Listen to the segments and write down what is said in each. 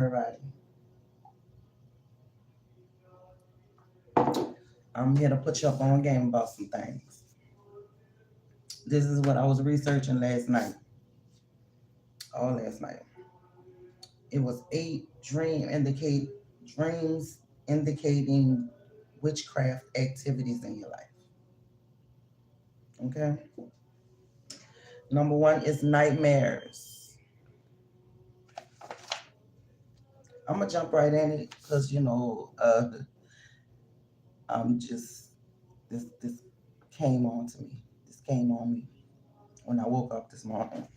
Everybody, I'm here to put you up on game about some things. This is what I was researching last night, all last night. It was dreams indicating witchcraft activities in your life. Okay. Number one is nightmares. I'm gonna jump right in it because I'm just this came on to me. This came on me when I woke up this morning.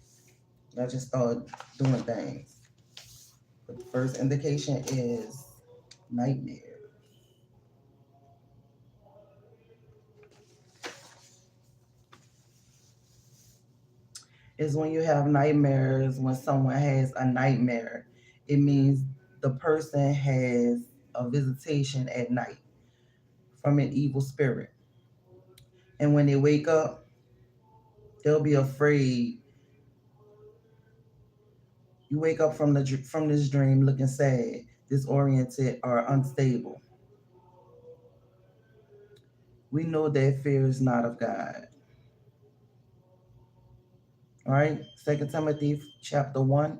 I just started doing things. But the first indication is nightmare. Is when you have nightmares, when someone has a nightmare, it means the person has a visitation at night from an evil spirit. And when they wake up, they'll be afraid. You wake up from this dream looking sad, disoriented, or unstable. We know that fear is not of God. All right? 2 Timothy chapter 1,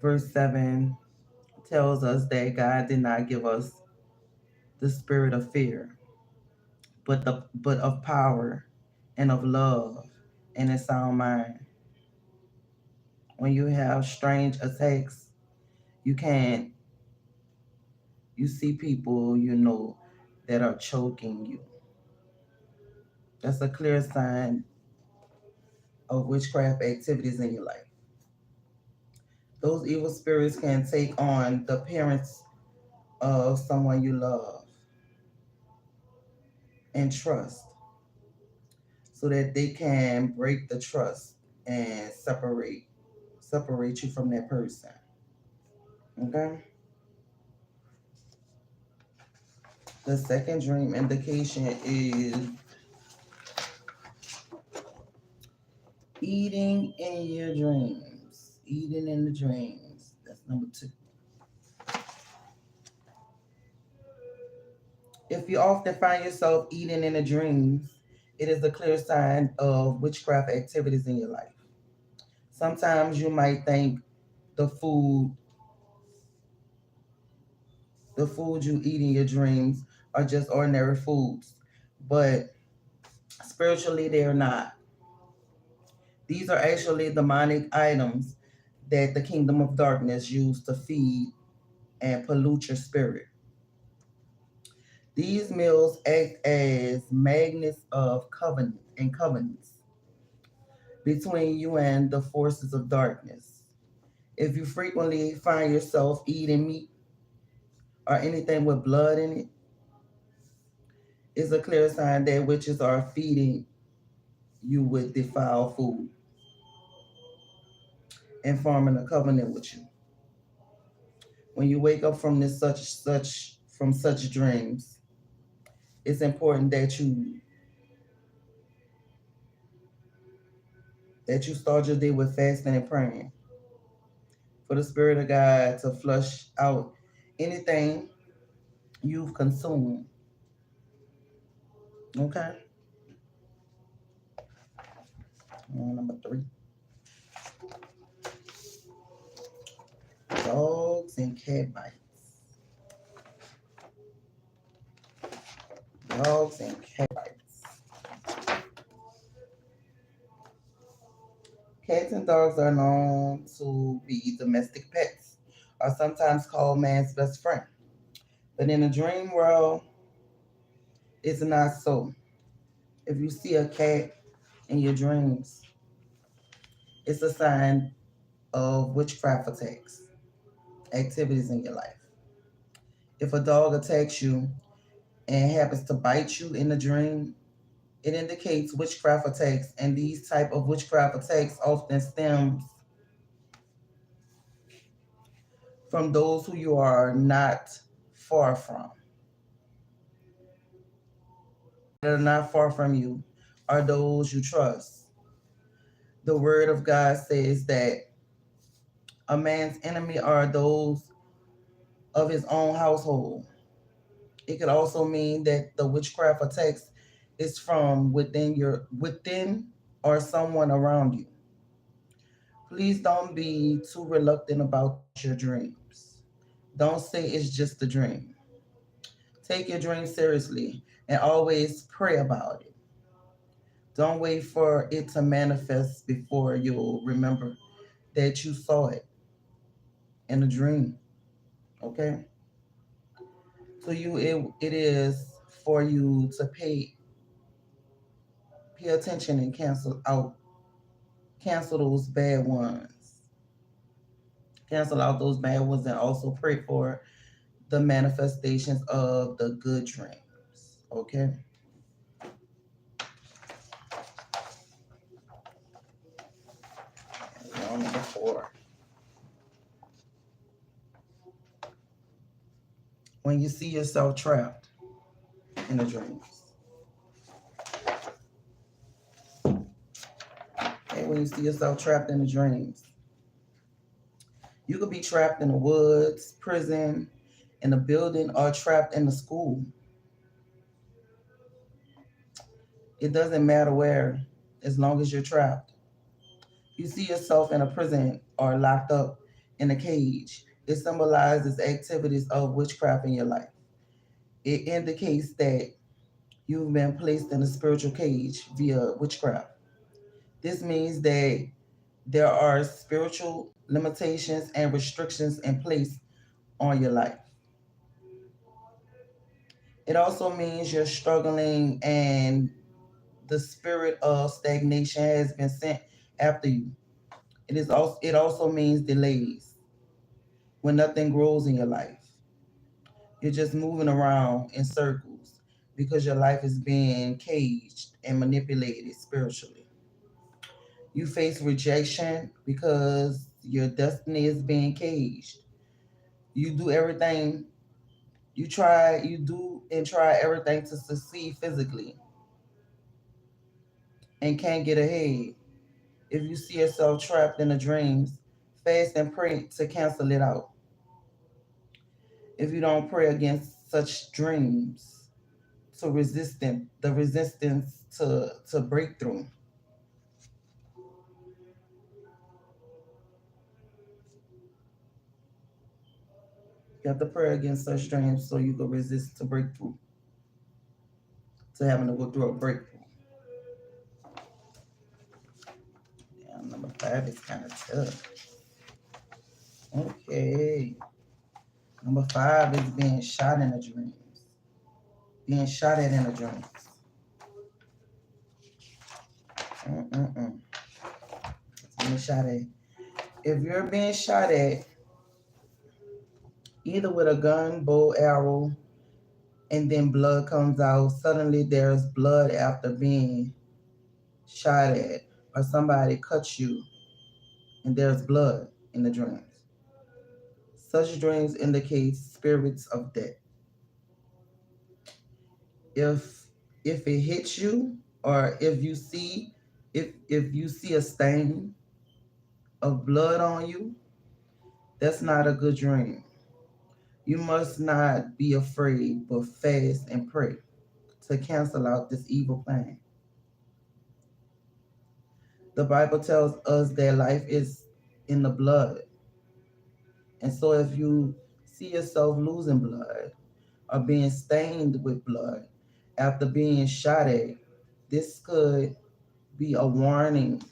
verse 7 tells us that God did not give us the spirit of fear, but of power and of love and a sound mind. When you have strange attacks, you can't you see people that are choking you. That's a clear sign of witchcraft activities in your life. Those evil spirits can take on the appearance of someone you love and trust so that they can break the trust and separate you from that person. Okay? The second dream indication is eating in your dreams. Eating in the dreams. That's number two. If you often find yourself eating in the dreams, it is a clear sign of witchcraft activities in your life. Sometimes you might think the food, the food you eat in your dreams are just ordinary foods, but spiritually they are not. These are actually demonic items that the kingdom of darkness used to feed and pollute your spirit. These meals act as magnets of covenants between you and the forces of darkness. If you frequently find yourself eating meat or anything with blood in it, it's a clear sign that witches are feeding you with defiled food and forming a covenant with you. When you wake up from such dreams, it's important that you start your day with fasting and praying for the Spirit of God to flush out anything you've consumed. Okay? Number three, dogs and cat bites. Dogs and cat bites. Cats and dogs are known to be domestic pets, are sometimes called man's best friend. But in the dream world, it's not so. If you see a cat in your dreams, it's a sign of witchcraft attacks, activities in your life. If a dog attacks you and happens to bite you in the dream, it indicates witchcraft attacks, and these type of witchcraft attacks often stems from those who you are not far from. That are not far from you are those you trust. The word of God says that A man's enemy are those of his own household. It could also mean that the witchcraft attacks is from within or someone around you. Please don't be too reluctant about your dreams. Don't say it's just a dream. Take your dream seriously and always pray about it. Don't wait for it to manifest before you'll remember that you saw it in a dream. Okay? So it is for you to pay attention and cancel those bad ones. Cancel out those bad ones and also pray for the manifestations of the good dreams. Okay? We're on number 4. When you see yourself trapped in the dreams. Okay, when you see yourself trapped in the dreams. You could be trapped in the woods, prison, in a building, or trapped in the school. It doesn't matter where, as long as you're trapped. You see yourself in a prison or locked up in a cage. It symbolizes activities of witchcraft in your life. It indicates that you've been placed in a spiritual cage via witchcraft. This means that there are spiritual limitations and restrictions in place on your life. It also means you're struggling and the spirit of stagnation has been sent after you. It also means delays when nothing grows in your life. You're just moving around in circles because your life is being caged and manipulated spiritually. You face rejection because your destiny is being caged. You do everything you do and try everything to succeed physically and can't get ahead. If you see yourself trapped in the dreams, fast and pray to cancel it out. If you don't pray against such dreams, to the resistance to breakthrough. You have to pray against such dreams so you can resist to breakthrough, to having to go through a breakthrough. Yeah, number 5 is kind of tough. Okay. Number 5 is being shot in the dreams. Being shot at in the dreams. Mm-mm-mm. Being shot at. If you're being shot at, either with a gun, bow, arrow, and then blood comes out, suddenly there's blood after being shot at, or somebody cuts you and there's blood in the dreams. Such dreams indicate spirits of death. If it hits you, or if you see a stain of blood on you, that's not a good dream. You must not be afraid, but fast and pray to cancel out this evil plan. The Bible tells us that life is in the blood. And so if you see yourself losing blood or being stained with blood after being shot at, this could be a warning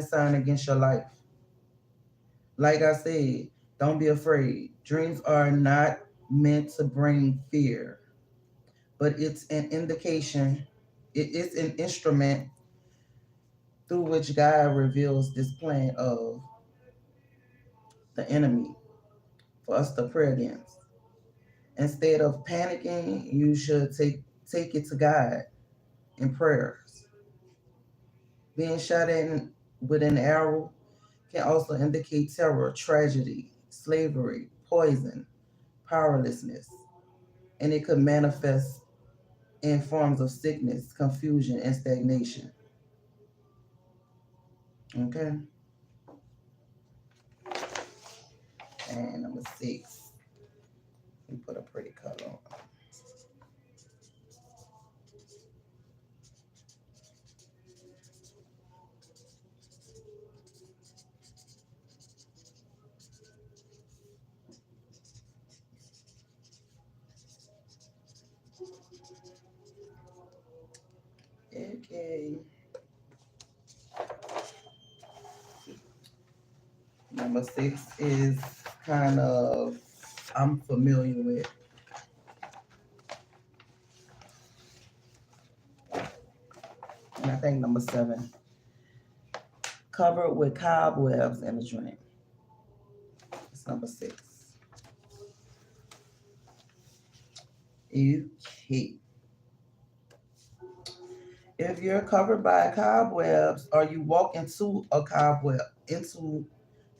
sign against your life. Like I said, don't be afraid. Dreams are not meant to bring fear, but it's an indication, it is an instrument through which God reveals this plan of the enemy for us to pray against. Instead of panicking, you should take it to God in prayers. Being shot at with an arrow can also indicate terror, tragedy, slavery, poison, powerlessness, and it could manifest in forms of sickness, confusion, and stagnation. Okay? And number 6, we put a pretty color on. Okay. Number 6 is kind of I'm familiar with. And I think number 7, covered with cobwebs in a dream. It's number 6. Okay. If you're covered by cobwebs or you walk into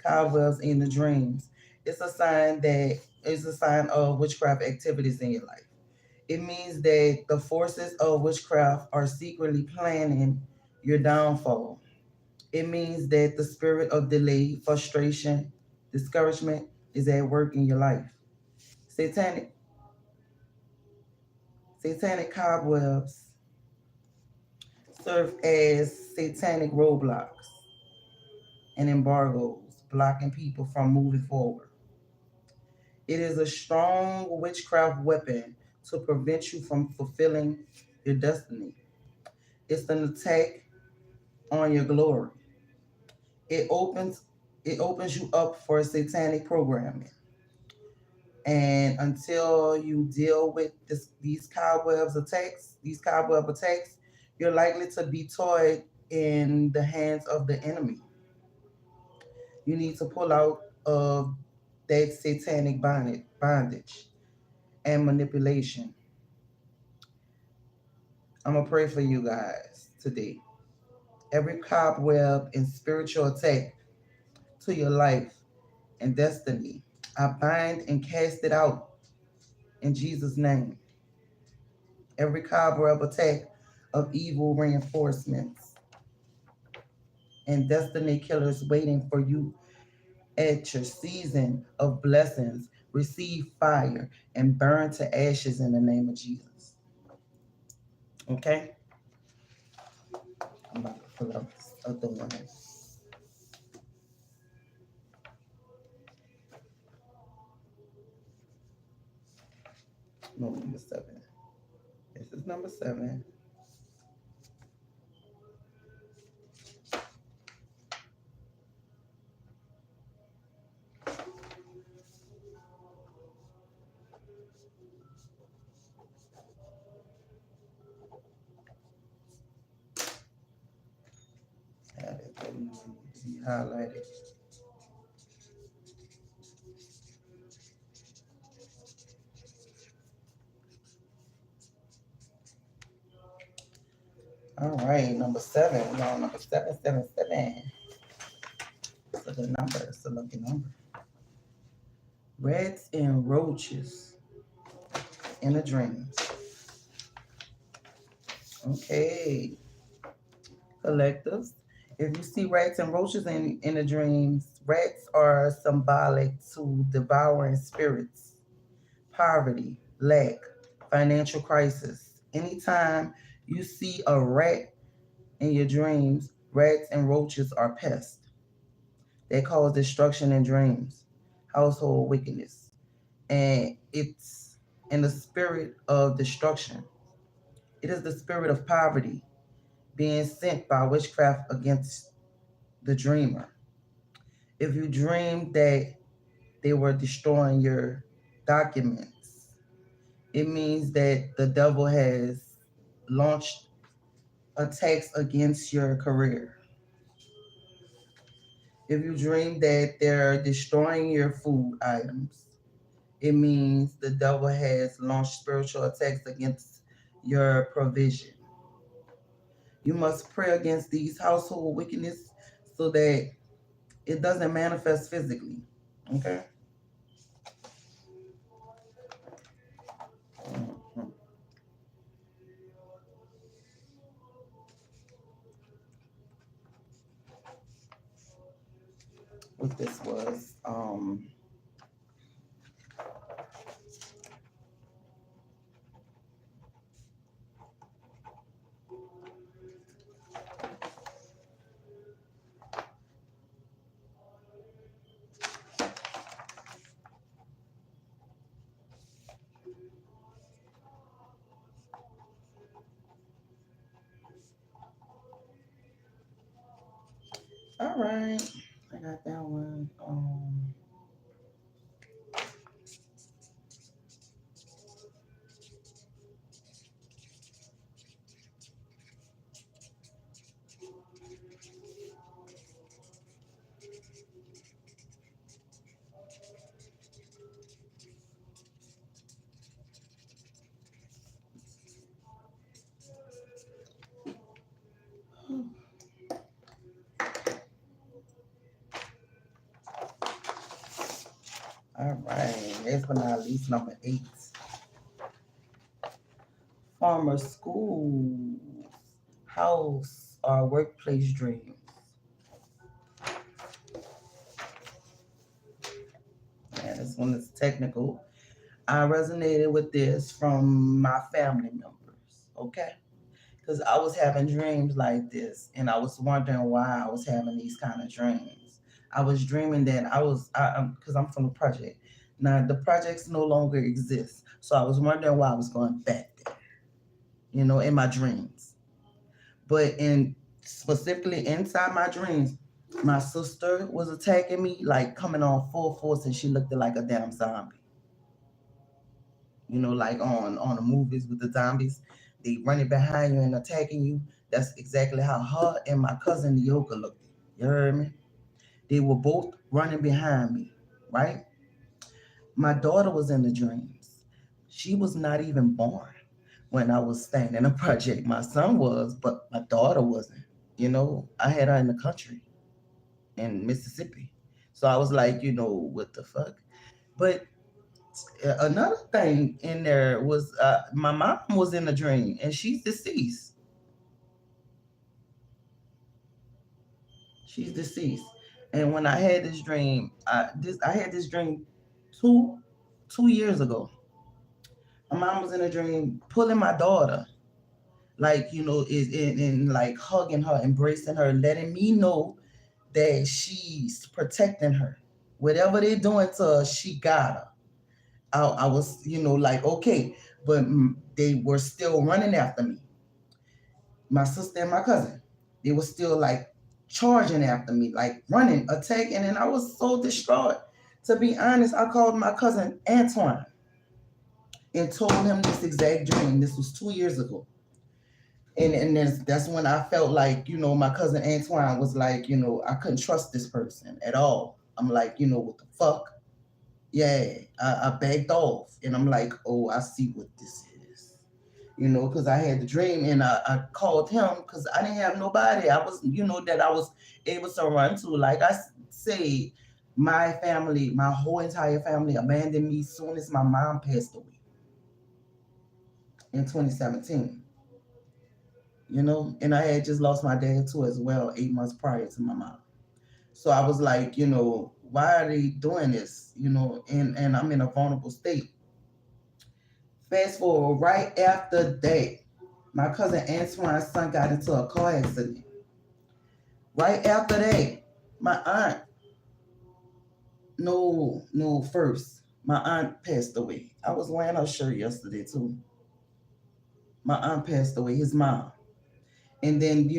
cobwebs in the dreams, it's a sign of witchcraft activities in your life. It means that the forces of witchcraft are secretly planning your downfall. It means that the spirit of delay, frustration, discouragement is at work in your life. Satanic satanic cobwebs serve as satanic roadblocks and embargoes, blocking people from moving forward. It is a strong witchcraft weapon to prevent you from fulfilling your destiny. It's an attack on your glory. It opens it opens you up for satanic programming. And until you deal with these cobweb attacks, you're likely to be toyed in the hands of the enemy. You need to pull out of that satanic bondage and manipulation. I'm going to pray for you guys today. Every cobweb and spiritual attack to your life and destiny, I bind and cast it out in Jesus' name. Every cobweb attack of evil reinforcements and destiny killers waiting for you at your season of blessings, receive fire and burn to ashes in the name of Jesus. Okay? I'm about to pull up this other one. No, number 7. This is number 7. Have it be highlighted. All right, number 7. No, number 777. It's a good number. It's a lucky number. Rats and roaches in a dream. Okay, collectives. If you see rats and roaches in the dreams, rats are symbolic to devouring spirits, poverty, lack, financial crisis. Anytime you see a rat in your dreams, rats and roaches are pests. They cause destruction in dreams, household wickedness, and it's in the spirit of destruction. It is the spirit of poverty being sent by witchcraft against the dreamer. If you dream that they were destroying your documents, it means that the devil has launched attacks against your career. If you dream that they're destroying your food items, it means the devil has launched spiritual attacks against your provision. You must pray against these household wickedness so that it doesn't manifest physically. Okay? Mhm. What this was. All right. I got that one. All right. Last but not least, number 8. Former school, house, or workplace dreams. Yeah, this one is technical. I resonated with this from my family members. Okay. Because I was having dreams like this, and I was wondering why I was having these kind of dreams. I was dreaming that because I'm from the project. Now the projects no longer exist, so I was wondering why I was going back there, in my dreams. But in specifically inside my dreams, my sister was attacking me, like coming on full force, and she looked like a damn zombie. Like on the movies with the zombies, they running behind you and attacking you. That's exactly how her and my cousin Yoga looked. You heard me? They were both running behind me, right? My daughter was in the dreams. She was not even born when I was staying in a project. My son was, but my daughter wasn't. I had her in the country in Mississippi. So I was like, what the fuck? But another thing in there was my mom was in a dream and she's deceased. She's deceased. And when I had this dream, I had this dream two 2 years ago. My mom was in a dream pulling my daughter, like is in like hugging her, embracing her, letting me know that she's protecting her. Whatever they're doing to her, she got her. I was, like, okay, but they were still running after me. My sister and my cousin, they were still like charging after me, like running, attacking, and I was so distraught. To be honest, I called my cousin Antoine and told him this exact dream. This was 2 years ago. And that's when I felt like, my cousin Antoine was like, I couldn't trust this person at all. I'm like, what the fuck? Yeah, I backed off, and I'm like, oh, I see what this is, because I had the dream, and I called him because I didn't have nobody. I was, that I was able to run to. Like I say, my family, my whole entire family abandoned me soon as my mom passed away in 2017. And I had just lost my dad too as well 8 months prior to my mom. So I was like, why are they doing this? And I'm in a vulnerable state. Fast forward right after that, my cousin Antoine's son got into a car accident. Right after that, my aunt, no, first, my aunt passed away. I was wearing her shirt yesterday too. My aunt passed away, his mom. And then,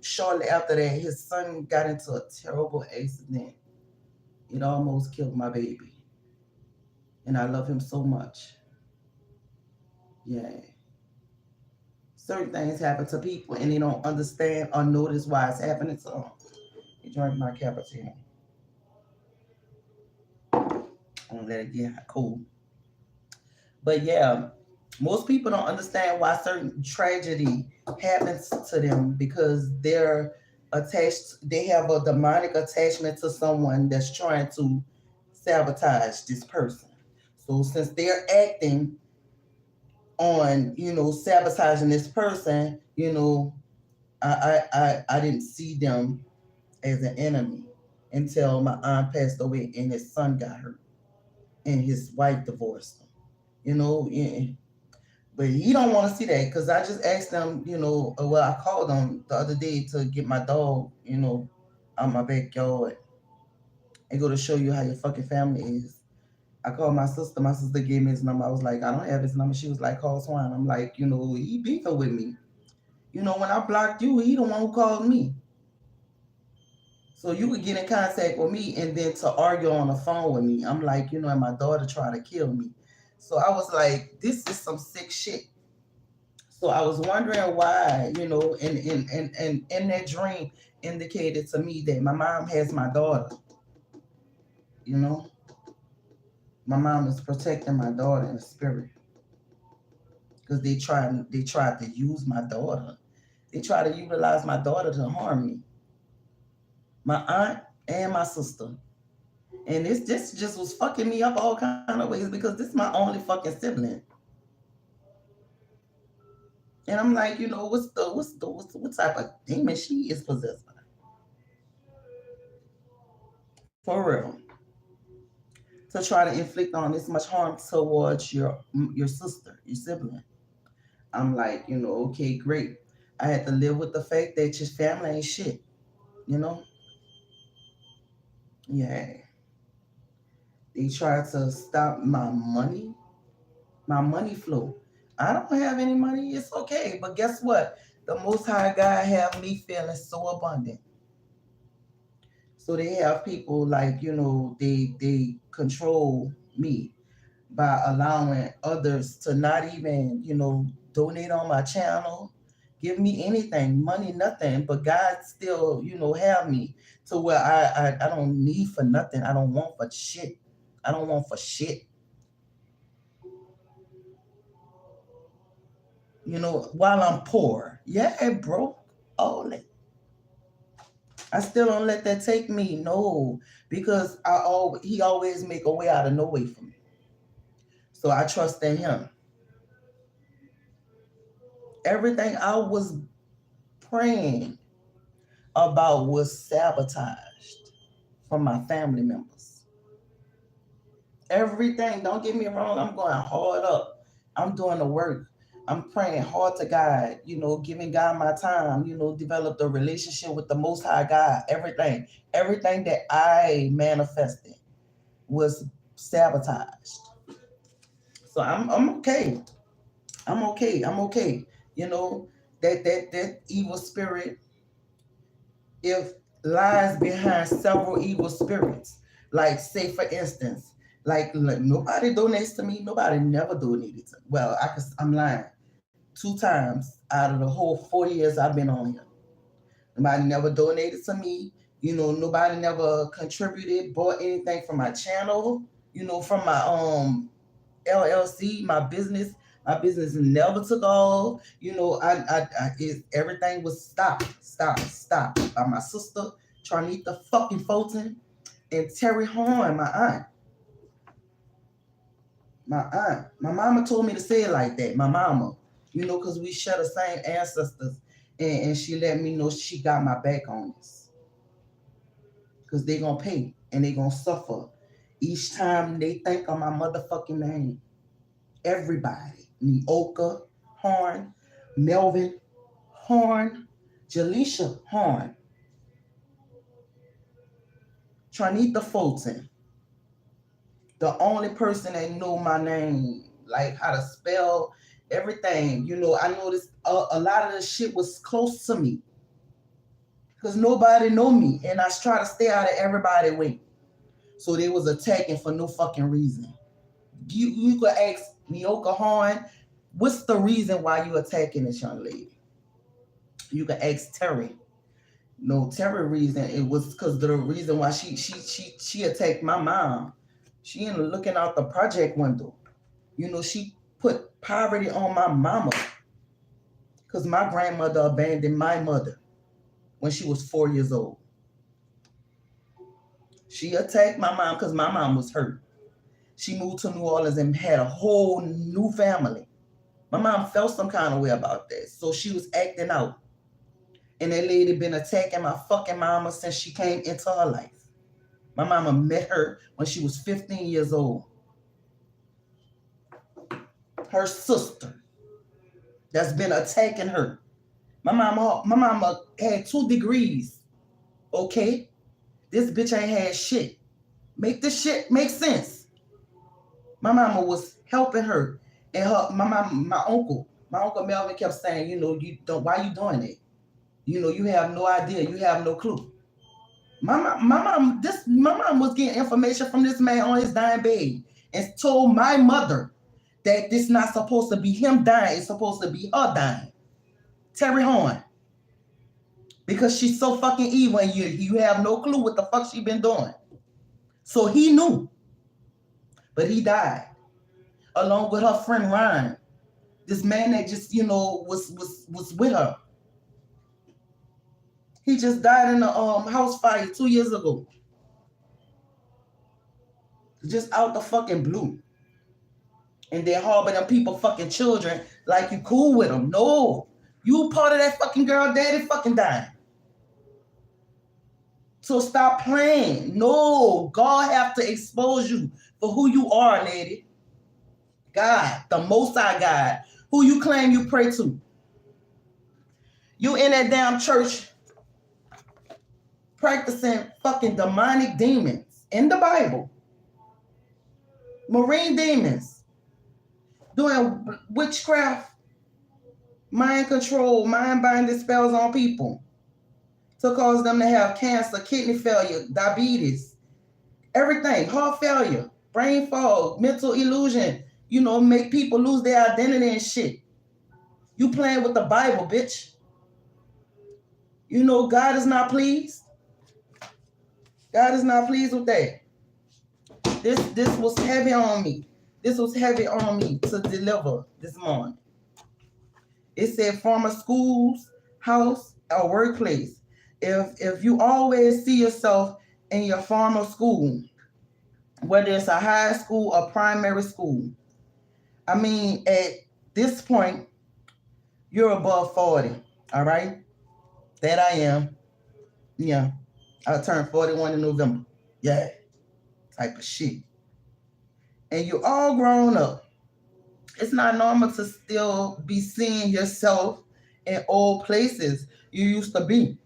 shortly after that, his son got into a terrible accident. It almost killed my baby. And I love him so much. Yeah. Certain things happen to people and they don't understand or notice why it's happening to them. You drink my cappuccino. I'm gonna let it get cool. But yeah, most people don't understand why certain tragedy happens to them because they're attached, they have a demonic attachment to someone that's trying to sabotage this person. So since they're acting on, sabotaging this person, I didn't see them as an enemy until my aunt passed away and his son got hurt and his wife divorced him. Yeah. But he don't want to see that because I just asked him, well, I called him the other day to get my dog, out my backyard and go to show you how your fucking family is. I called my sister. My sister gave me his number. I was like, I don't have his number. She was like, call Swan. I'm like, he beefing with me. When I blocked you, he the one who called me. So you would get in contact with me and then to argue on the phone with me. I'm like, and my daughter tried to kill me. So I was like, this is some sick shit. So I was wondering why, and that dream indicated to me that my mom has my daughter, you know. My mom is protecting my daughter in the spirit. Because they tried to use my daughter. They tried to utilize my daughter to harm me. My aunt and my sister. And this just was fucking me up all kind of ways because this is my only fucking sibling. And I'm like, what type of demon she is possessed by? For real. To try to inflict on this much harm towards your sister, your sibling. I'm like, okay, great. I had to live with the fact that your family ain't shit, you know? Yeah. They tried to stop my money flow. I don't have any money, it's okay. But guess what? The Most High God have me feeling so abundant. So they have people like, they control me by allowing others to not even, donate on my channel, give me anything, money, nothing. But God still, have me to where I don't need for nothing. I don't want for shit. I don't want for shit. While I'm poor. Yeah, broke. All it. I still don't let that take me. No, because he always make a way out of no way for me. So I trust in him. Everything I was praying about was sabotaged from my family members. Everything, don't get me wrong, I'm going hard up. I'm doing the work. I'm praying hard to God, giving God my time, develop the relationship with the Most High God. Everything that I manifested was sabotaged. So I'm okay. I'm okay. I'm okay. You know, that evil spirit, if lies behind several evil spirits. Like, say for instance, like nobody donates to me. Nobody never donated to me. Well, I'm lying. 2 times out of the whole 4 years I've been on here. Nobody never donated to me. Nobody never contributed, bought anything from my channel, from my LLC, my business. My business never took off. Everything was stop by my sister, Charnita fucking Fulton, and Terry Horn, my aunt. My mama told me to say it like that. My mama, because we share the same ancestors, and she let me know she got my back on this, because they gonna pay and they gonna suffer each time they think of my motherfucking name. Everybody, Neoka Horn, Melvin Horn, Jaleisha Horn, Tranita Fulton, the only person that know my name, like how to spell everything. I noticed a lot of this shit was close to me because nobody know me, and I try to stay out of everybody's way. So they was attacking for no fucking reason. You could ask Neoka Horn, what's the reason why you attacking this young lady? You can ask Terry. No, Terry reason it was because the reason why she attacked my mom. She ended looking out the project window. She put poverty on my mama because my grandmother abandoned my mother when she was 4 years old. She attacked my mom because my mom was hurt. She moved to New Orleans and had a whole new family. My mom felt some kind of way about that, so she was acting out. And that lady been attacking my fucking mama since she came into her life. My mama met her when she was 15 years old. Her sister that's been attacking her. My mama had 2 degrees. Okay? This bitch ain't had shit. Make this shit make sense. My mama was helping her. And my uncle Melvin kept saying, you don't, why you doing it? You have no idea. You have no clue. My mom was getting information from this man on his dying bed and told my mother that this not supposed to be him dying, it's supposed to be her dying. Terry Horn. Because she's so fucking evil and you have no clue what the fuck she been doing. So he knew, but he died along with her friend Ryan. This man that just was with her. He just died in a house fire 2 years ago. Just out the fucking blue. And they harbor them people fucking children like you cool with them. No. You part of that fucking girl daddy fucking dying. So stop playing. No. God have to expose you for who you are, lady. God, the Most High God, who you claim you pray to. You in that damn church practicing fucking demonic demons in the Bible. Marine demons. Doing witchcraft, mind control, mind binding spells on people to cause them to have cancer, kidney failure, diabetes, everything, heart failure, brain fog, mental illusion, make people lose their identity and shit. You playing with the Bible, bitch. God is not pleased. God is not pleased with that. This was heavy on me. This was heavy on me to deliver this morning. It said former schools, house, or workplace. If you always see yourself in your former school, whether it's a high school or primary school, I mean, at this point, you're above 40, all right? That I am. Yeah. I turned 41 in November. Yeah. Type of shit. And you're all grown up. It's not normal to still be seeing yourself in old places you used to be.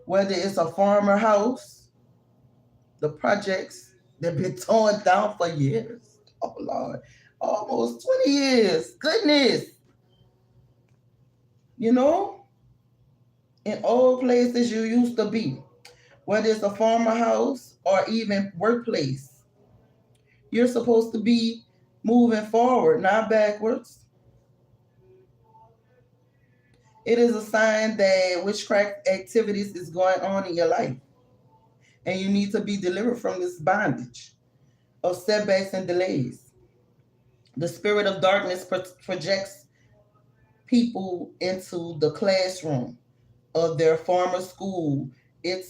Whether it's a farmer house, the projects that been torn down for years. Oh Lord, almost 20 years. Goodness. In old places you used to be. Whether it's a farmer house or even workplace. You're supposed to be moving forward, not backwards. It is a sign that witchcraft activities is going on in your life. And you need to be delivered from this bondage of setbacks and delays. The spirit of darkness projects people into the classroom of their former school. It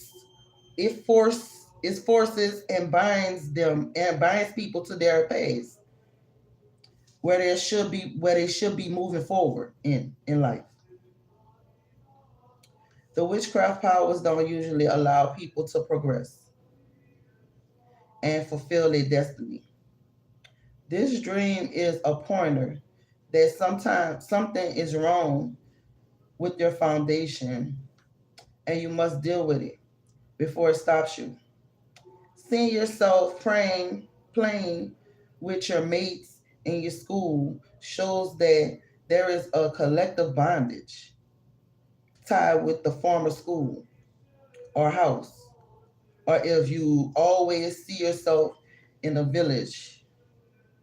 forces and binds them and binds people to their past where they should be moving forward in life. The witchcraft powers don't usually allow people to progress and fulfill their destiny. This dream is a pointer that sometimes something is wrong with your foundation and you must deal with it before it stops you. Seeing yourself playing with your mates in your school shows that there is a collective bondage tied with the former school or house. Or if you always see yourself in a village,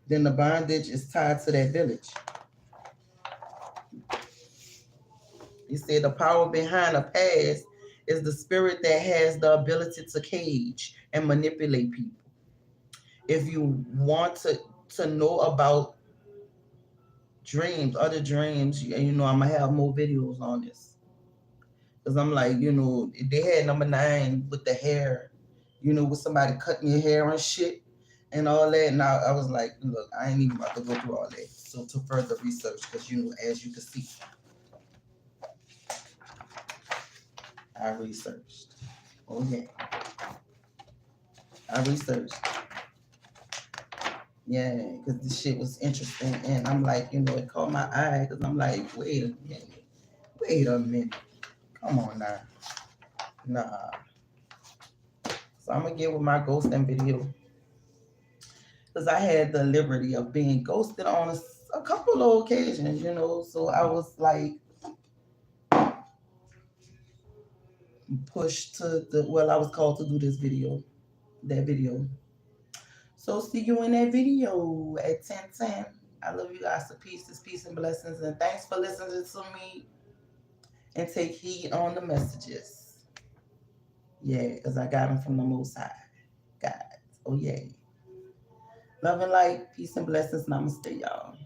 then the bondage is tied to that village. He said the power behind a past is the spirit that has the ability to cage and manipulate people. If you want to know about dreams, other dreams, I'm gonna have more videos on this. Cause I'm like, they had number 9 with the hair, with somebody cutting your hair and shit and all that. And I was like, look, I ain't even about to go through all that. So to further research, because as you can see, I researched. Oh yeah. I researched. Yeah, because this shit was interesting. And I'm like, it caught my eye because I'm like, wait a minute. Wait a minute. Come on now. Nah. So I'm going to get with my ghosting video. Because I had the liberty of being ghosted on a couple of occasions, So I was like, pushed to the, well, I was called to do this video, that video. So see you in that video at 10:10. I love you guys to pieces, peace and blessings, and thanks for listening to me. And take heed on the messages. Yeah, because I got them from the Most High. God. Oh yeah. Love and light, peace and blessings. Namaste, y'all.